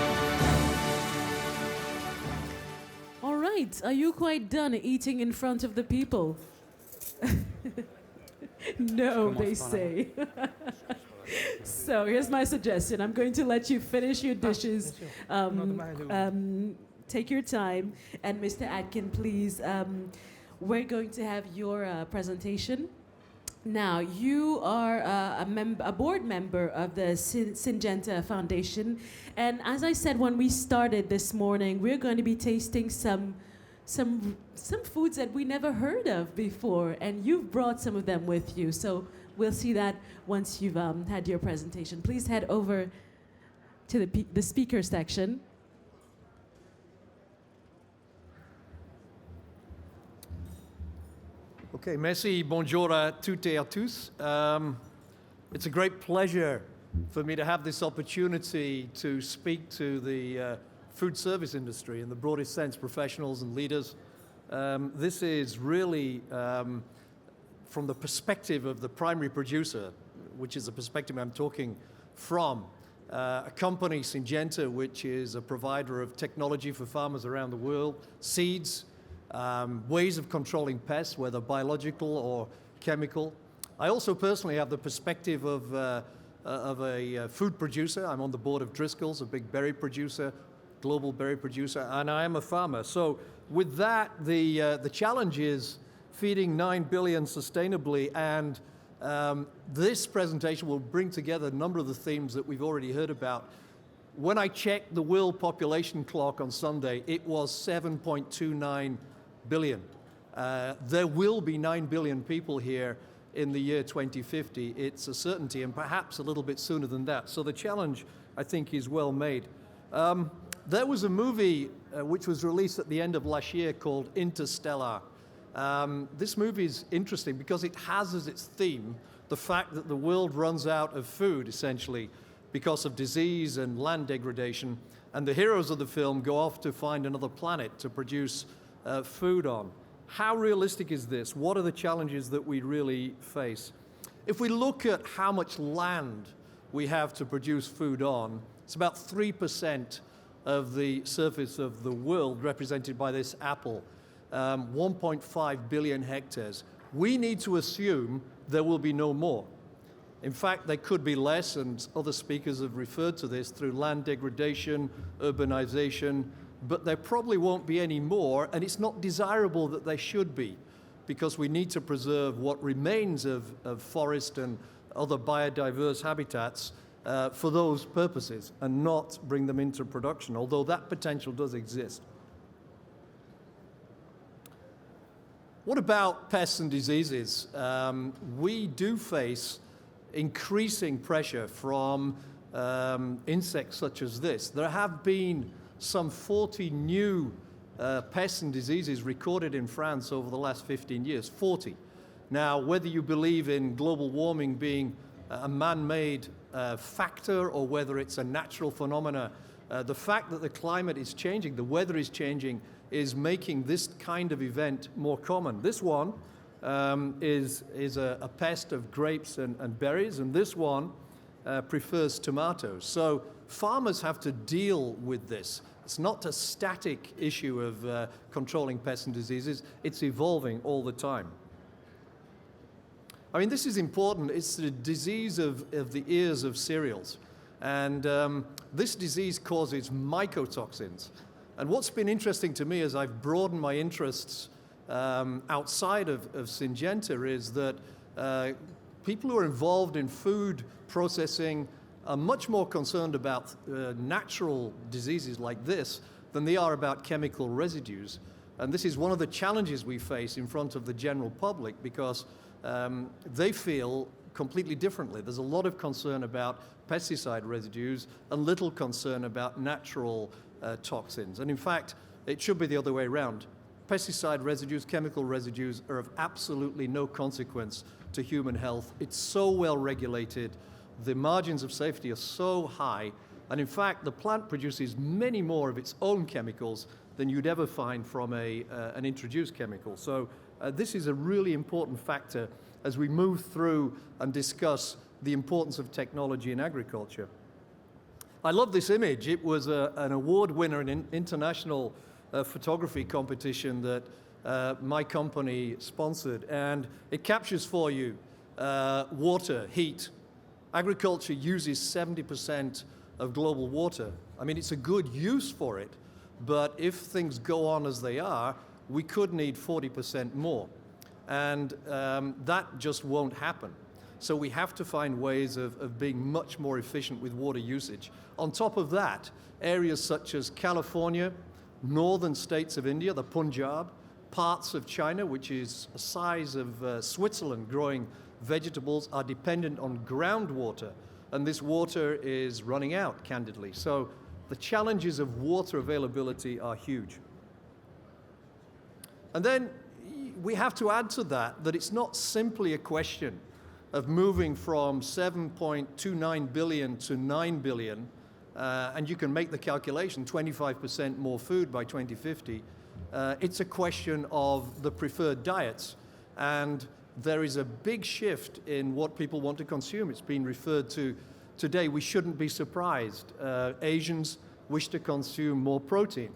All right, are you quite done eating in front of the people? No, they say. So here's my suggestion. I'm going to let you finish your dishes. Take your time. And Mr. Atkin, please, we're going to have your presentation. Now, you are a board member of the Syngenta Foundation. And as I said when we started this morning, we're going to be tasting some foods that we never heard of before. And you've brought some of them with you. So we'll see that once you've had your presentation. Please head over to the speaker section. Okay, merci, bonjour à toutes et à tous. It's a great pleasure for me to have this opportunity to speak to the food service industry in the broadest sense, professionals and leaders. This is really from the perspective of the primary producer, which is the perspective I'm talking from. A company, Syngenta, which is a provider of technology for farmers around the world, seeds, ways of controlling pests, whether biological or chemical. I also personally have the perspective of a food producer. I'm on the board of Driscoll's, a big berry producer, global berry producer, and I am a farmer. So with that, the challenge is feeding 9 billion sustainably, and this presentation will bring together a number of the themes that we've already heard about. When I checked the world population clock on Sunday, it was 7.29 billion. There will be 9 billion people here in the year 2050. It's a certainty, and perhaps a little bit sooner than that. So the challenge, I think, is well made. There was a movie which was released at the end of last year called Interstellar. This movie is interesting because it has as its theme the fact that the world runs out of food, essentially, because of disease and land degradation. And the heroes of the film go off to find another planet to produce food on. How realistic is this? What are the challenges that we really face? If we look at how much land we have to produce food on, it's about 3% of the surface of the world represented by this apple, 1.5 billion hectares. We need to assume there will be no more. In fact, there could be less, and other speakers have referred to this through land degradation, urbanization, but there probably won't be any more, and it's not desirable that there should be, because we need to preserve what remains of forest and other biodiverse habitats for those purposes and not bring them into production, although that potential does exist. What about pests and diseases? We do face increasing pressure from insects such as this. There have been some 40 new pests and diseases recorded in France over the last 15 years, 40. Now, whether you believe in global warming being a man-made factor or whether it's a natural phenomena, the fact that the climate is changing, the weather is changing, is making this kind of event more common. This one is a pest of grapes and berries, and this one prefers tomatoes. So farmers have to deal with this. It's not a static issue of controlling pests and diseases. It's evolving all the time. I mean, this is important. It's the disease of the ears of cereals. And this disease causes mycotoxins. And what's been interesting to me as I've broadened my interests outside of Syngenta is that people who are involved in food processing are much more concerned about natural diseases like this than they are about chemical residues. And this is one of the challenges we face in front of the general public because they feel completely differently. There's a lot of concern about pesticide residues and little concern about natural toxins. And in fact, it should be the other way around. Pesticide residues, chemical residues are of absolutely no consequence to human health. It's so well regulated. The margins of safety are so high. And in fact, the plant produces many more of its own chemicals than you'd ever find from an introduced chemical. So this is a really important factor as we move through and discuss the importance of technology in agriculture. I love this image. It was an award winner in an international photography competition that my company sponsored, and it captures for you water, heat. Agriculture uses 70% of global water. I mean, it's a good use for it, but if things go on as they are, we could need 40% more. And that just won't happen. So we have to find ways of being much more efficient with water usage. On top of that, areas such as California, northern states of India, the Punjab, parts of China, which is the size of Switzerland, growing vegetables, are dependent on groundwater. And this water is running out, candidly. So the challenges of water availability are huge. And then we have to add to that it's not simply a question of moving from 7.29 billion to 9 billion, and you can make the calculation, 25% more food by 2050. It's a question of the preferred diets. And there is a big shift in what people want to consume. It's been referred to today. We shouldn't be surprised. Asians wish to consume more protein.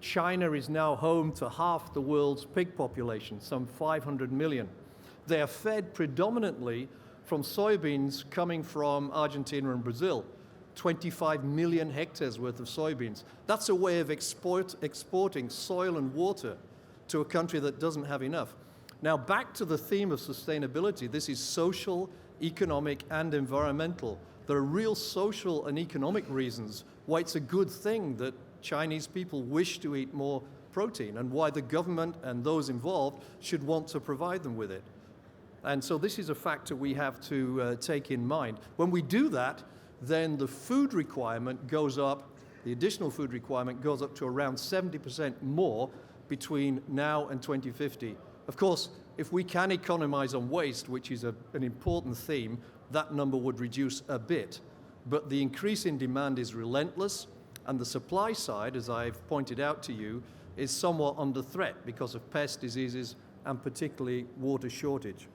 China is now home to half the world's pig population, some 500 million. They are fed predominantly from soybeans coming from Argentina and Brazil, 25 million hectares worth of soybeans. That's a way of exporting soil and water to a country that doesn't have enough. Now, back to the theme of sustainability. This is social, economic, and environmental. There are real social and economic reasons why it's a good thing that Chinese people wish to eat more protein and why the government and those involved should want to provide them with it. And so this is a factor we have to take in mind. When we do that, then the food requirement goes up, the additional food requirement goes up to around 70% more between now and 2050. Of course, if we can economize on waste, which is an important theme, that number would reduce a bit. But the increase in demand is relentless, and the supply side, as I've pointed out to you, is somewhat under threat because of pest diseases and particularly water shortage.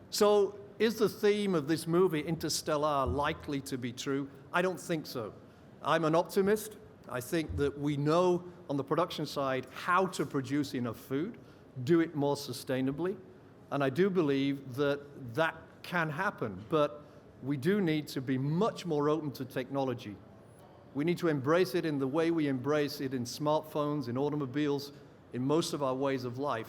So is the theme of this movie, Interstellar, likely to be true? I don't think so. I'm an optimist. I think that we know on the production side how to produce enough food, do it more sustainably, and I do believe that that can happen, but we do need to be much more open to technology. We need to embrace it in the way we embrace it in smartphones, in automobiles, in most of our ways of life.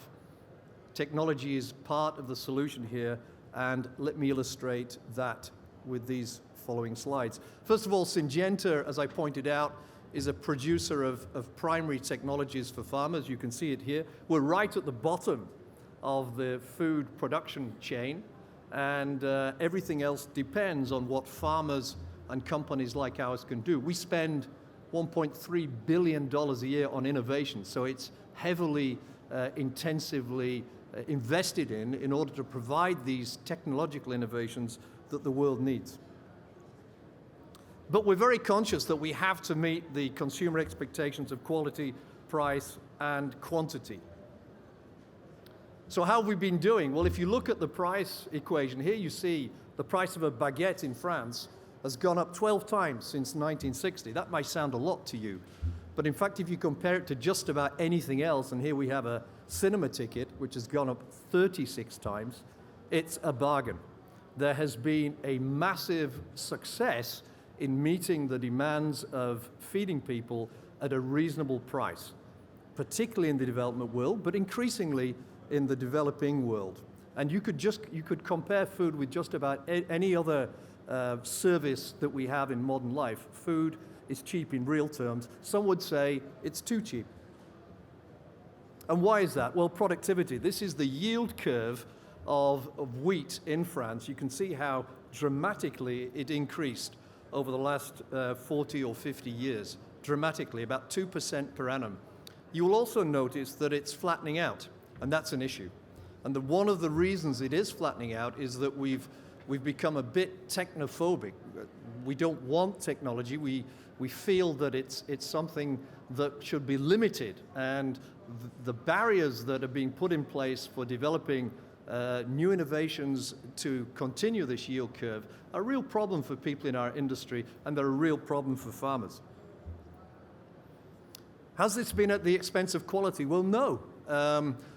Technology is part of the solution here, and let me illustrate that with these following slides. First of all, Syngenta, as I pointed out, is a producer of primary technologies for farmers. You can see it here. We're right at the bottom of the food production chain, and everything else depends on what farmers and companies like ours can do. We spend $1.3 billion a year on innovation, so it's heavily, intensively invested in order to provide these technological innovations that the world needs. But we're very conscious that we have to meet the consumer expectations of quality, price, and quantity. So how have we been doing? Well, if you look at the price equation, here you see the price of a baguette in France has gone up 12 times since 1960. That might sound a lot to you, but in fact, if you compare it to just about anything else, and here we have a cinema ticket, which has gone up 36 times, it's a bargain. There has been a massive success in meeting the demands of feeding people at a reasonable price, particularly in the development world, but increasingly in the developing world. And you could compare food with just about any other service that we have in modern life. Food is cheap in real terms. Some would say it's too cheap. And why is that? Well, productivity. This is the yield curve of wheat in France. You can see how dramatically it increased over the last 40 or 50 years. Dramatically, about 2% per annum. You will also notice that it's flattening out, and that's an issue. And one of the reasons it is flattening out is that we've become a bit technophobic. We don't want technology. We feel that it's something that should be limited, and the barriers that are being put in place for developing new innovations to continue this yield curve are a real problem for people in our industry, and they're a real problem for farmers. Has this been at the expense of quality? Well, no.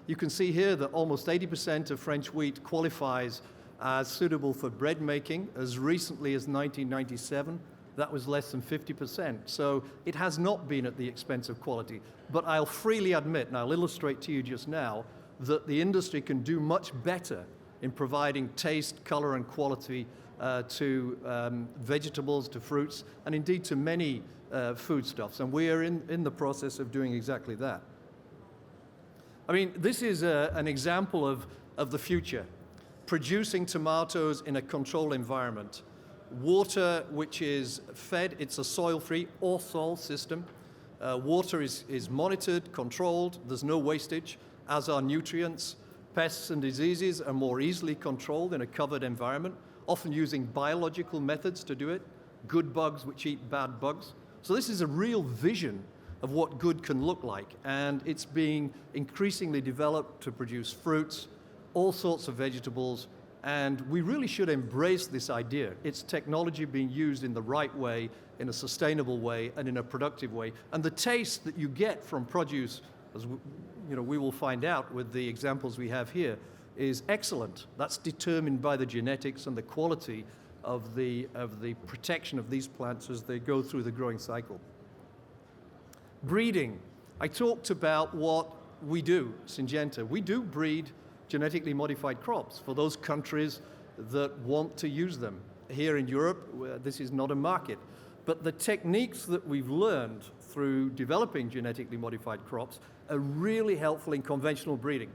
You can see here that almost 80% of French wheat qualifies as suitable for bread making. As recently as 1997, that was less than 50%. So it has not been at the expense of quality. But I'll freely admit, and I'll illustrate to you just now, that the industry can do much better in providing taste, color, and quality to vegetables, to fruits, and indeed to many foodstuffs. And we are in the process of doing exactly that. I mean, this is an example of the future. Producing tomatoes in a controlled environment. Water which is fed, it's a soil-free all-soil system. Water is monitored, controlled, there's no wastage, as are nutrients. Pests and diseases are more easily controlled in a covered environment, often using biological methods to do it, good bugs which eat bad bugs. So this is a real vision of what good can look like, and it's being increasingly developed to produce fruits, all sorts of vegetables, and we really should embrace this idea. It's technology being used in the right way, in a sustainable way, and in a productive way. And the taste that you get from produce, as we will find out with the examples we have here, is excellent. That's determined by the genetics and the quality of the protection of these plants as they go through the growing cycle. Breeding. I talked about what we do, Syngenta. We do breed genetically modified crops for those countries that want to use them. Here in Europe, this is not a market. But the techniques that we've learned through developing genetically modified crops are really helpful in conventional breeding.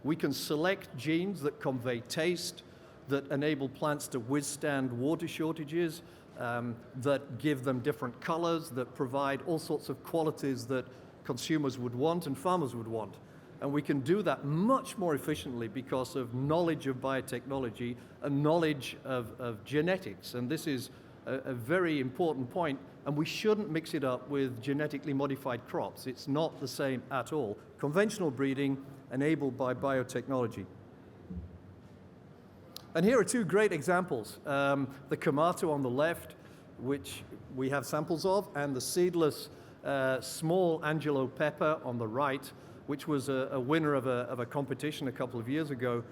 We can select genes that convey taste, that enable plants to withstand water shortages, that give them different colors, that provide all sorts of qualities that consumers would want and farmers would want. And we can do that much more efficiently because of knowledge of biotechnology and knowledge of genetics. And this is a very important point, and we shouldn't mix it up with genetically modified crops. It's not the same at all. Conventional breeding enabled by biotechnology. And here are two great examples. The Kamato on the left, which we have samples of, and the seedless small Angelo pepper on the right, which was a winner of a competition a couple of years ago.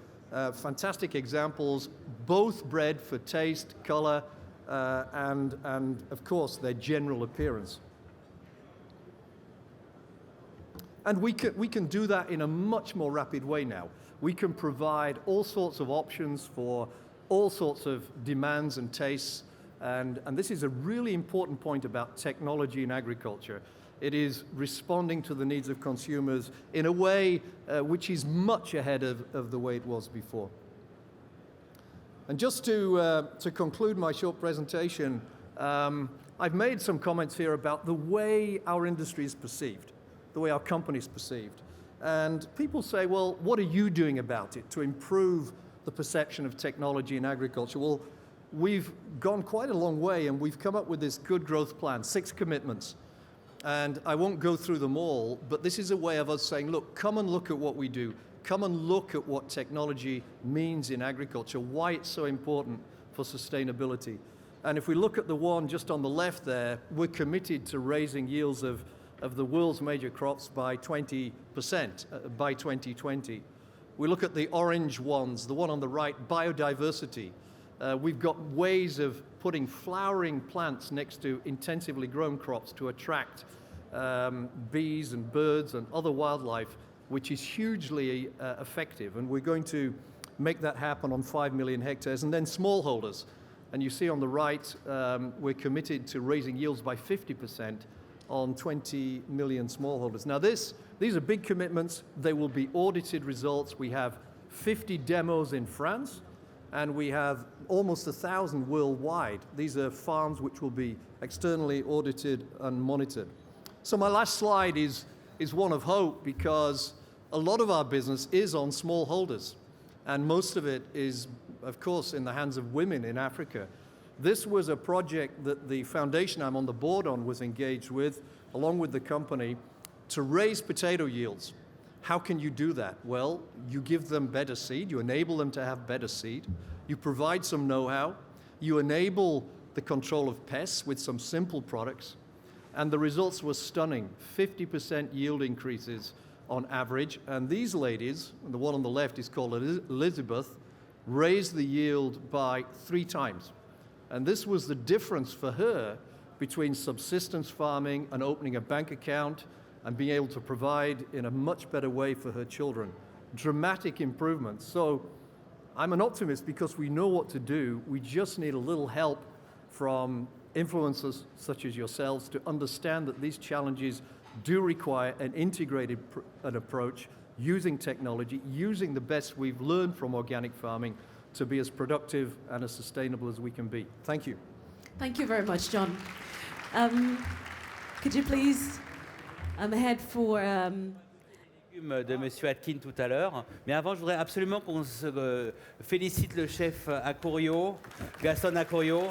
Fantastic examples, both bred for taste, color, and of course their general appearance. And we can do that in a much more rapid way now. We can provide all sorts of options for all sorts of demands and tastes, and this is a really important point about technology in agriculture. It is responding to the needs of consumers in a way which is much ahead of the way it was before. And just to conclude my short presentation, I've made some comments here about the way our industry is perceived, the way our company is perceived. And people say, well, what are you doing about it to improve the perception of technology in agriculture? Well, we've gone quite a long way, and we've come up with this good growth plan, 6 commitments. And I won't go through them all, but this is a way of us saying, look, come and look at what we do. Come and look at what technology means in agriculture, why it's so important for sustainability. And if we look at the one just on the left there, we're committed to raising yields of the world's major crops by 20% by 2020. We look at the orange ones, the one on the right, biodiversity. We've got ways of putting flowering plants next to intensively grown crops to attract bees and birds and other wildlife, which is hugely effective. And we're going to make that happen on 5 million hectares. And then smallholders. And you see on the right, we're committed to raising yields by 50% on 20 million smallholders. Now these are big commitments. They will be audited results. We have 50 demos in France, and we have almost 1,000 worldwide. These are farms which will be externally audited and monitored. So my last slide is one of hope, because a lot of our business is on smallholders, and most of it is, of course, in the hands of women in Africa. This was a project that the foundation I'm on the board on was engaged with, along with the company, to raise potato yields. How can you do that? Well, you give them better seed, you enable them to have better seed, you provide some know-how, you enable the control of pests with some simple products, and the results were stunning. 50% yield increases on average, and these ladies, the one on the left is called Elizabeth, raised the yield by 3 times. And this was the difference for her between subsistence farming and opening a bank account and being able to provide in a much better way for her children. Dramatic improvements. So I'm an optimist because we know what to do. We just need a little help from influencers such as yourselves to understand that these challenges do require an integrated approach, using technology, using the best we've learned from organic farming to be as productive and as sustainable as we can be. Thank you. Thank you very much, John. Could you please head for... De M. Atkin tout à l'heure. Mais avant, je voudrais absolument qu'on félicite le chef Acurio, Gaston Acurio,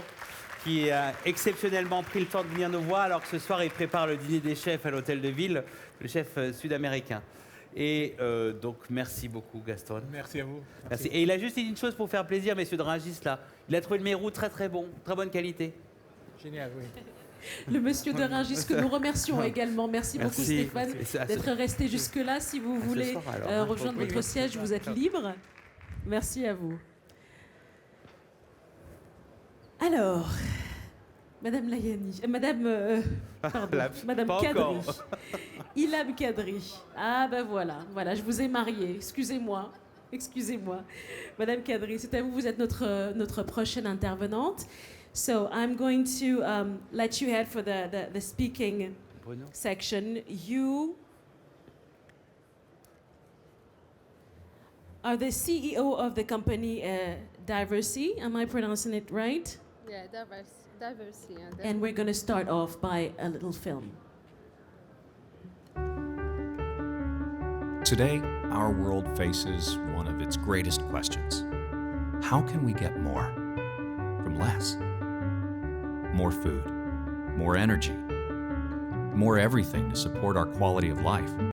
qui a exceptionnellement pris le temps de venir nous voir, alors que ce soir, il prépare le dîner des chefs à l'hôtel de ville, le chef sud-américain. Et donc, merci beaucoup, Gaston. Merci à vous. Merci. Et il a juste dit une chose pour faire plaisir, messieurs de Rungis, là. Il a trouvé le mérou très très bon, très bonne qualité. Génial, oui. Le monsieur de Rungis, que nous remercions également. Merci beaucoup, Stéphane, d'être resté jusque-là. Si vous voulez rejoindre votre siège, vous êtes libre. Merci à vous. Alors, Madame Layani, Madame Kadri, Ilham Kadri. Ah ben voilà, je vous ai marié. Excusez-moi. Madame Kadri, c'est à vous, vous êtes notre prochaine intervenante. So I'm going to let you head for the speaking section. You are the CEO of the company Diversity. Am I pronouncing it right? Yeah, Diversity. And we're going to start off by a little film. Today, our world faces one of its greatest questions. How can we get more from less? More food, more energy, more everything to support our quality of life.